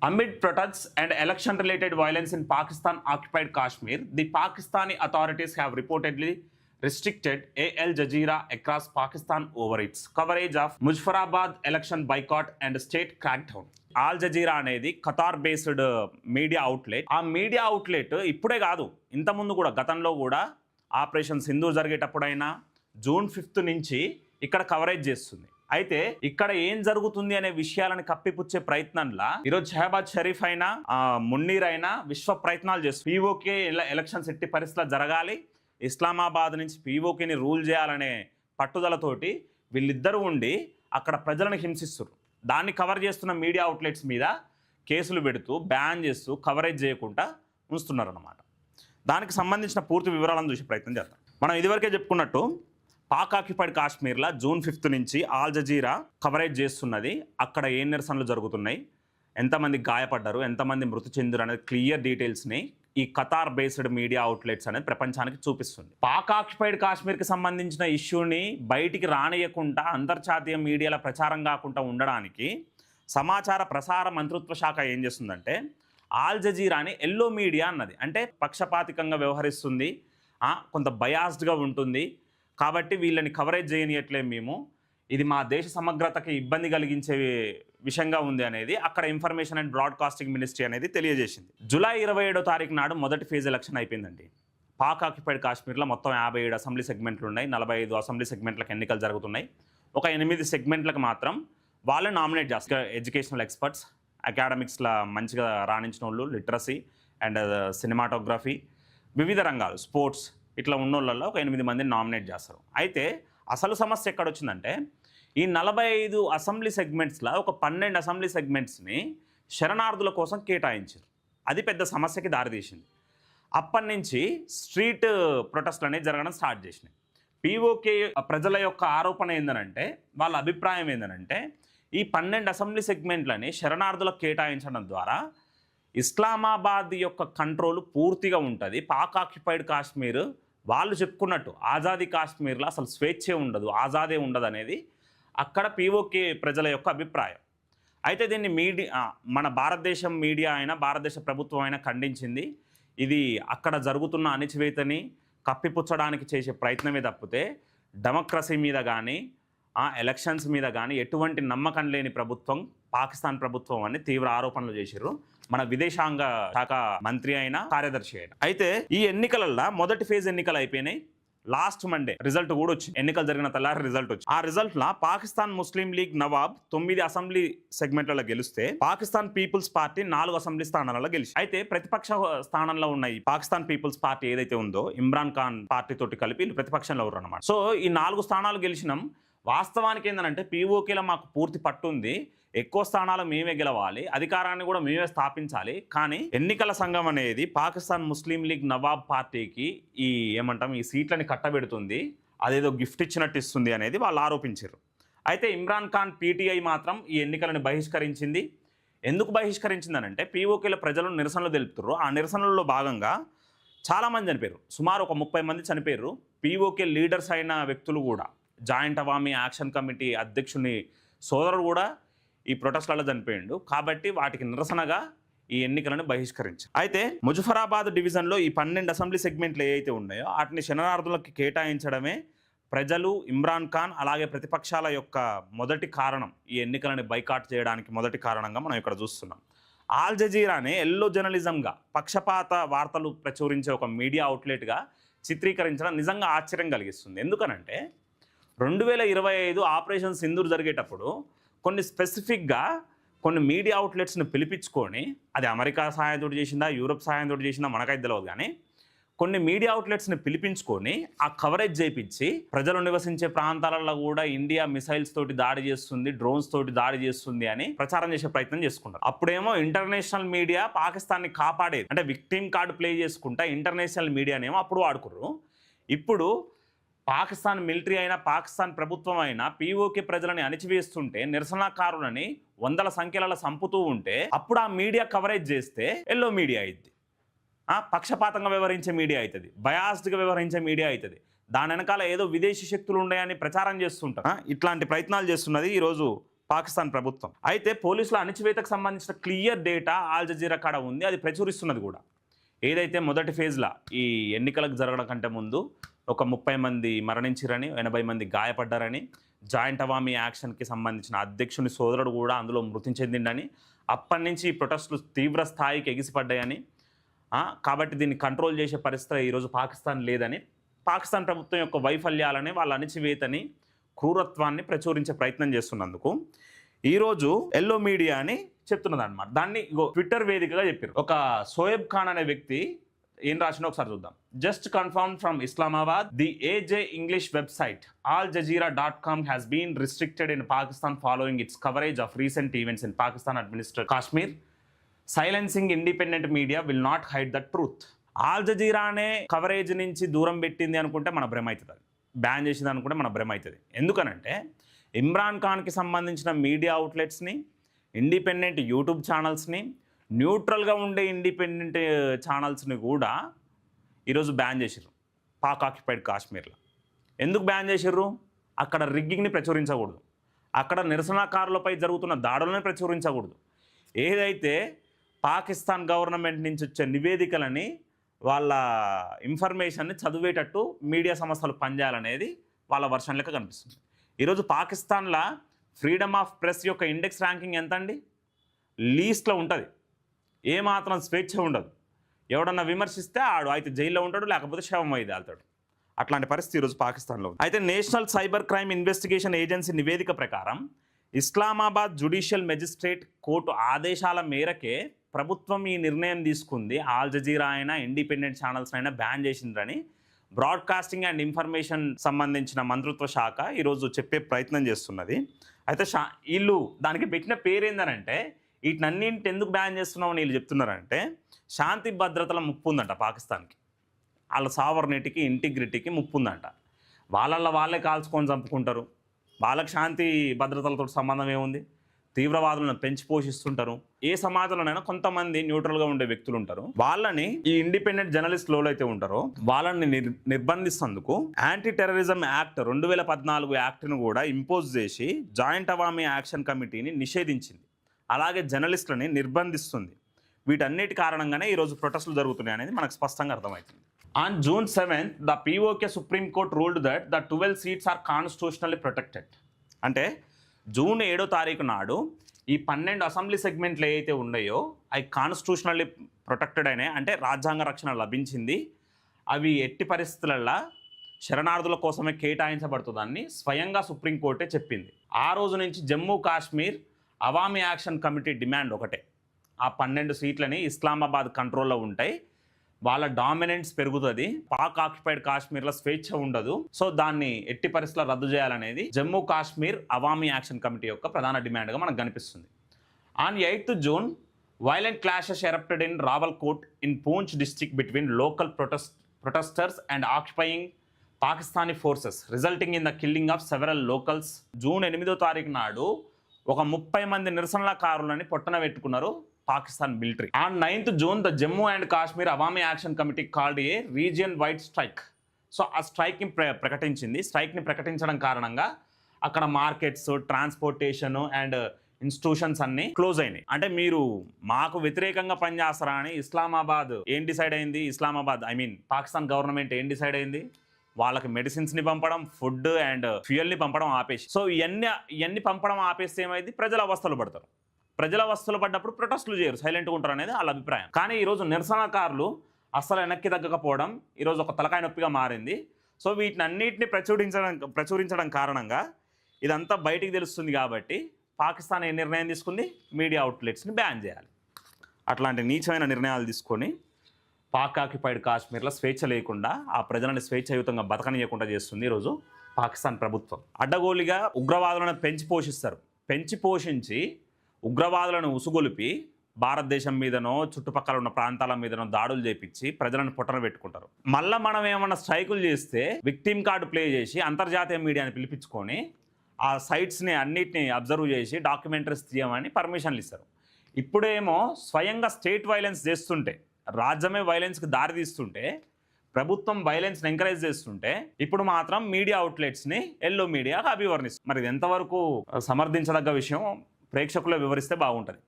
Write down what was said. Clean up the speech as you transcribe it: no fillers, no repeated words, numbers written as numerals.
Amid protests and election-related violence in Pakistan-occupied Kashmir, the Pakistani authorities have reportedly restricted Al Jazeera across Pakistan over its coverage of Muzaffarabad election boycott and state crackdown. All Jazeera అనేది Qatar based media outlet. ఆ media outlet ఇప్పుడే కాదు, ఇంతకుముందు కూడా గతంలో కూడా operation Sindoor జరిగేటప్పుడైనా June 5 నుంచి ఇక్కడ కవరేజ్ చేస్తుంది. అయితే ఇక్కడ ఏం జరుగుతుంది అనే విషయాలను కప్పిపుచ్చే ప్రయత్నంలా ఈరోజు షహబాజ్ షరీఫ్ అయినా మున్నీర్ అయినా విశ్వ ప్రయత్నాలు చేస్తుంది. పీఓకే ఎలక్షన్స్ ఎట్టి పరిస్థితుల్లో జరగాలి, ఇస్లామాబాద్ నుంచి పీఓకేని రూల్ చేయాలనే పట్టుదలతోటి వీళ్ళిద్దరూ ఉండి అక్కడ ప్రజలను హింసిస్తారు. దాన్ని కవర్ చేస్తున్న మీడియా అవుట్లెట్స్ మీద కేసులు పెడుతూ బ్యాన్ చేస్తూ కవరేజ్ చేయకుండా ఉంచుతున్నారు అన్నమాట. దానికి సంబంధించిన పూర్తి వివరాలను చూసే ప్రయత్నం చేద్దాం. మనం ఇదివరకే చెప్పుకున్నట్టు పాక్ ఆక్యుపైడ్ కాశ్మీర్లో జూన్ 5 నుంచి ఆల్ జజీరా కవరేజ్ చేస్తున్నది. అక్కడ ఏ నిరసనలు జరుగుతున్నాయి, ఎంతమంది గాయపడ్డారు, ఎంతమంది మృతి చెందారు అనేది క్లియర్ డీటెయిల్స్ని ఈ ఖతార్ బేస్డ్ మీడియా అవుట్లెట్స్ అనేది ప్రపంచానికి చూపిస్తుంది. పాక్ ఆక్యుపైడ్ కాశ్మీర్కి సంబంధించిన ఇష్యూని బయటికి రానియకుండా అంతర్జాతీయ మీడియాలో ప్రచారం కాకుండా ఉండడానికి సమాచార ప్రసార మంత్రిత్వ శాఖ ఏం చేస్తుందంటే ఆల్ జజీరాని ఎల్లో మీడియా అన్నది. అంటే పక్షపాతికంగా వ్యవహరిస్తుంది, కొంత బయాస్డ్గా ఉంటుంది, కాబట్టి వీళ్ళని కవరేజ్ చేయనియట్లేదు మేము, ఇది మా దేశ సమగ్రతకి ఇబ్బంది కలిగించే విషయంగా ఉంది అనేది అక్కడ ఇన్ఫర్మేషన్ అండ్ బ్రాడ్కాస్టింగ్ మినిస్ట్రీ అనేది తెలియజేసింది. జూలై 27వ తారీఖు నాడు మొదటి ఫేజ్ ఎలక్షన్ అయిపోయిందండి. పాక్ ఆక్యుపైడ్ కాశ్మీర్లో మొత్తం 57 అసెంబ్లీ సెగ్మెంట్లు ఉన్నాయి, 45 అసెంబ్లీ సెగ్మెంట్లకు ఎన్నికలు జరుగుతున్నాయి. ఒక 8 సెగ్మెంట్లకు మాత్రం వాళ్ళే నామినేట్ చేస్తారు. ఎడ్యుకేషనల్ ఎక్స్పర్ట్స్, అకాడమిక్స్లో మంచిగా రాణించిన వాళ్ళు, లిటరసీ అండ్ సినిమాటోగ్రఫీ, వివిధ రంగాలు, స్పోర్ట్స్, ఇట్లా ఉన్నోళ్ళల్లో ఒక 8 మందిని నామినేట్ చేస్తారు. అయితే అసలు సమస్య ఎక్కడొచ్చిందంటే ఈ 45 అసెంబ్లీ సెగ్మెంట్స్లో ఒక 12 అసెంబ్లీ సెగ్మెంట్స్ని శరణార్థుల కోసం కేటాయించారు. అది పెద్ద సమస్యకి దారితీసింది. అప్పటి నుంచి స్ట్రీట్ ప్రొటెస్ట్లు అనేది జరగడం స్టార్ట్ చేసినాయి. పీఓకే ప్రజల యొక్క ఆరోపణ ఏందనంటే, వాళ్ళ అభిప్రాయం ఏందనంటే, ఈ 12 అసెంబ్లీ సెగ్మెంట్లని శరణార్థులకు కేటాయించడం ద్వారా ఇస్లామాబాద్ యొక్క కంట్రోల్ పూర్తిగా ఉంటుంది. పాక్ ఆక్యుపైడ్ కాశ్మీర్ వాళ్ళు చెప్పుకున్నట్టు ఆజాదీ కాశ్మీర్లో అసలు స్వేచ్ఛే ఉండదు, ఆజాదే ఉండదు అనేది అక్కడ పీఓకే ప్రజల యొక్క అభిప్రాయం. అయితే దీన్ని మన భారతదేశం మీడియా అయినా భారతదేశ ప్రభుత్వం అయినా ఖండించింది. ఇది అక్కడ జరుగుతున్న అణిచివేతని కప్పిపుచ్చడానికి చేసే ప్రయత్నమే తప్పితే డెమోక్రసీ మీద కానీ ఎలక్షన్స్ మీద కానీ ఎటువంటి నమ్మకం లేని ప్రభుత్వం పాకిస్తాన్ ప్రభుత్వం అని తీవ్ర ఆరోపణలు చేశారు మన విదేశాంగ శాఖ మంత్రి అయినా కార్యదర్శి అయినా. అయితే ఈ ఎన్నికలలో మొదటి ఫేజ్ ఎన్నికలు అయిపోయినాయి. లాస్ట్ మండే రిజల్ట్ కూడా వచ్చింది. ఎన్నికలు జరిగిన తెల్లారి రిజల్ట్ వచ్చింది. ఆ రిజల్ట్లో పాకిస్తాన్ ముస్లిం లీగ్ నవాబ్ 9 అసెంబ్లీ సెగ్మెంట్లలో గెలిస్తే పాకిస్తాన్ పీపుల్స్ పార్టీ 4 అసెంబ్లీ స్థానాలలో గెలిచి. అయితే ప్రతిపక్ష స్థానంలో ఉన్న ఈ పాకిస్తాన్ పీపుల్స్ పార్టీ ఏదైతే ఉందో ఇమ్రాన్ ఖాన్ పార్టీ తోటి కలిపి ప్రతిపక్షంలో ఉన్నారు అన్నమాట. సో ఈ 4 స్థానాలు గెలిచినాం. వాస్తవానికి ఏంటంటే పీఓకేలో మాకు పూర్తి పట్టు ఉంది, ఎక్కువ స్థానాలు మేమే గెలవాలి, అధికారాన్ని కూడా మేమే స్థాపించాలి. కానీ ఎన్నికల సంఘం అనేది పాకిస్తాన్ ముస్లిం లీగ్ నవాబ్ పార్టీకి ఈ సీట్లని కట్టబెడుతుంది, అదేదో గిఫ్ట్ ఇచ్చినట్టు ఇస్తుంది అనేది వాళ్ళు ఆరోపించారు. అయితే ఇమ్రాన్ ఖాన్ పీటీఐ మాత్రం ఈ ఎన్నికలను బహిష్కరించింది. ఎందుకు బహిష్కరించిందనంటే పీఓకేలో ప్రజలు నిరసనలు తెలుపుతారు. ఆ నిరసనలలో భాగంగా చాలామంది చనిపోయారు, సుమారు ఒక 30 మంది చనిపోయారు. పీఓకే లీడర్స్ అయిన వ్యక్తులు కూడా, జాయింట్ అవామీ యాక్షన్ కమిటీ అధ్యక్షుని సోదరుడు కూడా ఈ ప్రొటెస్ట్లలో చనిపోయిండు. కాబట్టి వాటికి నిరసనగా ఈ ఎన్నికలను బహిష్కరించారు. అయితే ముజఫరాబాద్ డివిజన్లో ఈ 12 అసెంబ్లీ సెగ్మెంట్లు ఏవైతే ఉన్నాయో వాటిని శరణార్థులకు కేటాయించడమే ప్రజలు, ఇమ్రాన్ ఖాన్ అలాగే ప్రతిపక్షాల యొక్క మొదటి కారణం, ఈ ఎన్నికలను బైకాట్ చేయడానికి మొదటి కారణంగా మనం ఇక్కడ చూస్తున్నాం. ఆల్ జజీరానే ఎల్లో జర్నలిజంగా పక్షపాత వార్తలు ప్రచురించే ఒక మీడియా అవుట్లెట్గా చిత్రీకరించడం నిజంగా ఆశ్చర్యం కలిగిస్తుంది. ఎందుకనంటే 2025 ఆపరేషన్ సింధూర్ జరిగేటప్పుడు కొన్ని స్పెసిఫిక్గా కొన్ని మీడియా అవుట్లెట్స్ని పిలిపించుకొని, అది అమెరికా సహాయంతో చేసిందా యూరోప్ సహాయంతో చేసిందా మనకైతే తెలియదు, కానీ కొన్ని మీడియా అవుట్లెట్స్ని పిలిపించుకొని ఆ కవరేజ్ చేయించి ప్రజలు నివసించే ప్రాంతాలలో కూడా ఇండియా మిసైల్స్ తోటి దాడి చేస్తుంది, డ్రోన్స్ తోటి దాడి చేస్తుంది అని ప్రచారం చేసే ప్రయత్నం చేసుకుంటారు. అప్పుడేమో ఇంటర్నేషనల్ మీడియా పాకిస్తాన్ని కాపాడేది, అంటే విక్టిమ్ కార్డు ప్లే చేసుకుంటా ఇంటర్నేషనల్ మీడియానేమో అప్పుడు వాడుకుర్రు. ఇప్పుడు పాకిస్తాన్ మిలిటరీ అయినా పాకిస్తాన్ ప్రభుత్వం అయినా పీఓకే ప్రజలని అణిచివేస్తుంటే, నిరసనకారులని వందల సంఖ్యలలో చంపుతూ ఉంటే అప్పుడు ఆ మీడియా కవరేజ్ చేస్తే ఎల్లో మీడియా అయింది, పక్షపాతంగా వ్యవహరించే మీడియా అవుతుంది, బయాస్డ్గా వ్యవహరించే మీడియా అవుతుంది. దాని వెనకాల ఏదో విదేశీ శక్తులు ఉన్నాయని ప్రచారం చేస్తుంటారు. ఇట్లాంటి ప్రయత్నాలు చేస్తున్నది ఈరోజు పాకిస్తాన్ ప్రభుత్వం. అయితే పోలీసుల అణచివేతకు సంబంధించిన క్లియర్ డేటా ఆల్ జజీరా కాడ ఉంది, అది ప్రచురిస్తున్నది కూడా. ఏదైతే మొదటి ఫేజ్లో ఈ ఎన్నికలకు జరగడం కంటే ముందు ఒక 30 మంది మరణించారని, 80 మంది గాయపడ్డారని, జాయింట్ అవామీ యాక్షన్కి సంబంధించిన అధ్యక్షుని సోదరుడు కూడా అందులో మృతి చెందిండని, అప్పటి నుంచి ఈ ప్రొటెస్టులు తీవ్ర స్థాయికి ఎగిసిపడ్డాయని, కాబట్టి దీన్ని కంట్రోల్ చేసే పరిస్థితి ఈరోజు పాకిస్తాన్ లేదని, పాకిస్తాన్ ప్రభుత్వం యొక్క వైఫల్యాలని, వాళ్ళ అణచివేతని, క్రూరత్వాన్ని ప్రచురించే ప్రయత్నం చేస్తున్నందుకు ఈరోజు ఎల్లో మీడియా అని చెప్తున్నది అనమాట. దాన్ని ట్విట్టర్ వేదికగా చెప్పారు. ఒక సోయబ్ ఖాన్ అనే వ్యక్తి ఏం రాసినా ఒకసారి చూద్దాం. Just confirm from Islamabad, the AJ English website aljazeera.com has been restricted in Pakistan following its coverage of recent events in Pakistan administered Kashmir. Silencing independent media will not hide the truth. Al జజీరానే coverage నుంచి దూరం పెట్టింది అనుకుంటే మన భ్రమ అవుతుంది, ban చేసింది అనుకుంటే మన భ్రమ అవుతుంది. ఎందుకనంటే ఇమ్రాన్ ఖాన్కి సంబంధించిన మీడియా అవుట్లెట్స్ని, ఇండిపెండెంట్ యూట్యూబ్ ఛానల్స్ని, న్యూట్రల్గా ఉండే ఇండిపెండెంట్ ఛానల్స్ని కూడా ఈరోజు బ్యాన్ చేసిర్రు పాక్ ఆక్యుపైడ్ కాశ్మీర్లో. ఎందుకు బ్యాన్ చేసిర్రు? అక్కడ రిగ్గింగ్ని ప్రచురించకూడదు, అక్కడ నిరసనకారులపై జరుగుతున్న దాడులను ప్రచురించకూడదు, ఏదైతే పాకిస్తాన్ గవర్నమెంట్ నుంచి వచ్చే నివేదికలని, వాళ్ళ ఇన్ఫర్మేషన్ని చదివేటట్టు మీడియా సంస్థలు పనిచేయాలనేది వాళ్ళ వర్షన్ లెక్క కనిపిస్తుంది. ఈరోజు పాకిస్తాన్లో ఫ్రీడమ్ ఆఫ్ ప్రెస్ యొక్క ఇండెక్స్ ర్యాంకింగ్ ఎంత అండి? లీస్ట్లో ఉంటుంది. ఏమాత్రం స్వేచ్ఛ ఉండదు. ఎవడన్నా విమర్శిస్తే ఆడు అయితే జైల్లో ఉంటాడు, లేకపోతే శవం అయ్యి వెళ్తాడు. అట్లాంటి పరిస్థితి ఈరోజు పాకిస్తాన్లో ఉంది. అయితే national cyber crime investigation agency నివేదిక ప్రకారం ఇస్లామాబాద్ జ్యుడిషియల్ మెజిస్ట్రేట్ కోర్టు ఆదేశాల మేరకే ప్రభుత్వం ఈ నిర్ణయం తీసుకుంది. ఆల్ జజీరా అయినా ఇండిపెండెంట్ ఛానల్స్ అయినా బ్యాన్ చేసిందని బ్రాడ్కాస్టింగ్ అండ్ ఇన్ఫర్మేషన్ సంబంధించిన మంత్రిత్వ శాఖ ఈరోజు చెప్పే ప్రయత్నం చేస్తున్నది. అయితే వీళ్ళు దానికి పెట్టిన పేరు ఏందనంటే, వీటినన్నింటి ఎందుకు బ్యాన్ చేస్తున్నామని వీళ్ళు చెప్తున్నారంటే, శాంతి భద్రతల ముప్పు ఉందంట పాకిస్తాన్కి, వాళ్ళ సావర్నిటీకి, ఇంటిగ్రిటీకి ముప్పు ఉందంట. వాళ్ళే కాల్చుకొని చంపుకుంటారు, వాళ్ళకి శాంతి భద్రతలతో సంబంధం ఏముంది? తీవ్రవాదులను పెంచి పోషిస్తుంటారు. ఏ సమాజంలోనైనా కొంతమంది న్యూట్రల్గా ఉండే వ్యక్తులు ఉంటారు, వాళ్ళని ఈ ఇండిపెండెంట్ జర్నలిస్టులు అయితే ఉంటారో వాళ్ళని నిర్బంధిస్తేందుకు యాంటీ టెర్రరిజం యాక్ట్ 2014 యాక్ట్ను కూడా ఇంపోజ్ చేసి జాయింట్ అవామీ యాక్షన్ కమిటీని నిషేధించింది. అలాగే జర్నలిస్టులని నిర్బంధిస్తుంది. వీటన్నిటి కారణంగానే ఈరోజు ప్రొటెస్టులు జరుగుతున్నాయి అనేది మనకు స్పష్టంగా అర్థమవుతుంది. On June 7th, the POK Supreme Court ruled that the 12 seats are constitutionally protected. అంటే జూన్ 7వ తారీఖు నాడు ఈ 12 అసెంబ్లీ సెగ్మెంట్లు ఏవైతే ఉన్నాయో అవి కాన్స్టిట్యూషనల్లీ ప్రొటెక్టెడ్ అయినాయి, అంటే రాజ్యాంగ రక్షణ లభించింది. అవి ఎట్టి పరిస్థితులలో శరణార్థుల కోసమే కేటాయించబడుతుందని స్వయంగా సుప్రీంకోర్టే చెప్పింది. ఆ రోజు నుంచి Jammu Kashmir Awami action committee demand ఒకటే, ఆ 12 సీట్లని ఇస్లామాబాద్ కంట్రోల్లో ఉంటాయి, వాళ్ళ డామినెన్స్ పెరుగుతుంది, పాక్ ఆక్యుపైడ్ కాశ్మీర్లో స్వేచ్ఛ ఉండదు, సో దాన్ని ఎట్టి పరిస్థితుల్లో రద్దు చేయాలనేది జమ్మూ కాశ్మీర్ అవామీ యాక్షన్ కమిటీ యొక్క ప్రధాన డిమాండ్గా మనకు కనిపిస్తుంది. On 8th June, violent clashes erupted in Rawalkot in Poonch district between local protesters and occupying Pakistani forces, resulting in the killing of several locals. June 8వ తారీఖు నాడు ఒక 30 మంది నిరసనకారులని పొట్టన పెట్టుకున్నారు Pakistan military. On 9th June, the Jammu and Kashmir Awami Action Committee called a region wide strike. So ఆ స్ట్రైక్ని ప్రకటించింది. స్ట్రైక్ని ప్రకటించడం కారణంగా అక్కడ మార్కెట్స్, ట్రాన్స్పోర్టేషన్ అండ్ ఇన్స్టిట్యూషన్స్ అన్నీ క్లోజ్ అయినాయి. అంటే మీరు మాకు వ్యతిరేకంగా పనిచేస్తారా అని ఇస్లామాబాద్ ఏం డిసైడ్ అయింది? పాకిస్తాన్ గవర్నమెంట్ ఏం డిసైడ్ అయింది? వాళ్ళకి మెడిసిన్స్ని పంపడం, ఫుడ్ అండ్ ఫ్యూయల్ని పంపడం ఆపేసి. సో ఇవన్నీ పంపడం ఆపేస్తే ఏమైంది? ప్రజలు అవస్థలు పడతారు. ప్రజల అవస్థలు పడ్డప్పుడు ప్రొటెస్టులు చేయరు, సైలెంట్గా ఉంటారు అనేది వాళ్ళ అభిప్రాయం. కానీ ఈరోజు నిరసనకారులు అస్సలు వెనక్కి తగ్గకపోవడం ఈరోజు ఒక తలకాయ నొప్పిగా మారింది. సో వీటిని అన్నింటినీ ప్రచురించడం కారణంగా ఇదంతా బయటికి తెలుస్తుంది. కాబట్టి పాకిస్తాన్ ఏ నిర్ణయం తీసుకుంది? మీడియా అవుట్లెట్స్ని బ్యాన్ చేయాలి. అట్లాంటి నీచమైన నిర్ణయాలు తీసుకొని పాక్ ఆక్యుపైడ్ కాశ్మీర్లో స్వేచ్ఛ లేకుండా, ఆ ప్రజలను స్వేచ్ఛాయుతంగా బతకనీయకుండా చేస్తుంది ఈరోజు పాకిస్తాన్ ప్రభుత్వం. అడ్డగోలుగా ఉగ్రవాదులను పెంచి పోషించి ఉగ్రవాదులను ఉసుగొలిపి భారతదేశం మీదనో చుట్టుపక్కల ఉన్న ప్రాంతాల మీదనో దాడులు చేపించి ప్రజలను పొట్టన పెట్టుకుంటారు. మళ్ళీ మనం ఏమన్నా స్ట్రైకులు చేస్తే విక్టిమ్ కార్డు ప్లే చేసి అంతర్జాతీయ మీడియాని పిలిపించుకొని ఆ సైట్స్ని అన్నిటిని అబ్జర్వ్ చేసి డాక్యుమెంటరీస్ తీయమని పర్మిషన్లు ఇస్తారు. ఇప్పుడేమో స్వయంగా స్టేట్ వైలెన్స్ చేస్తుంటే, రాజ్యమే వైలెన్స్కి దారి తీస్తుంటే ప్రభుత్వం వైలెన్స్ ఎంకరేజ్ చేస్తుంటే ఇప్పుడు మాత్రం మీడియా అవుట్లెట్స్ ని ఎల్లో మీడియాగా అభివర్ణిస్తుంది. మరి ఇది ఎంతవరకు సమర్థించదగ్గ విషయం ప్రేక్షకులు వివరిస్తే బాగుంటుంది.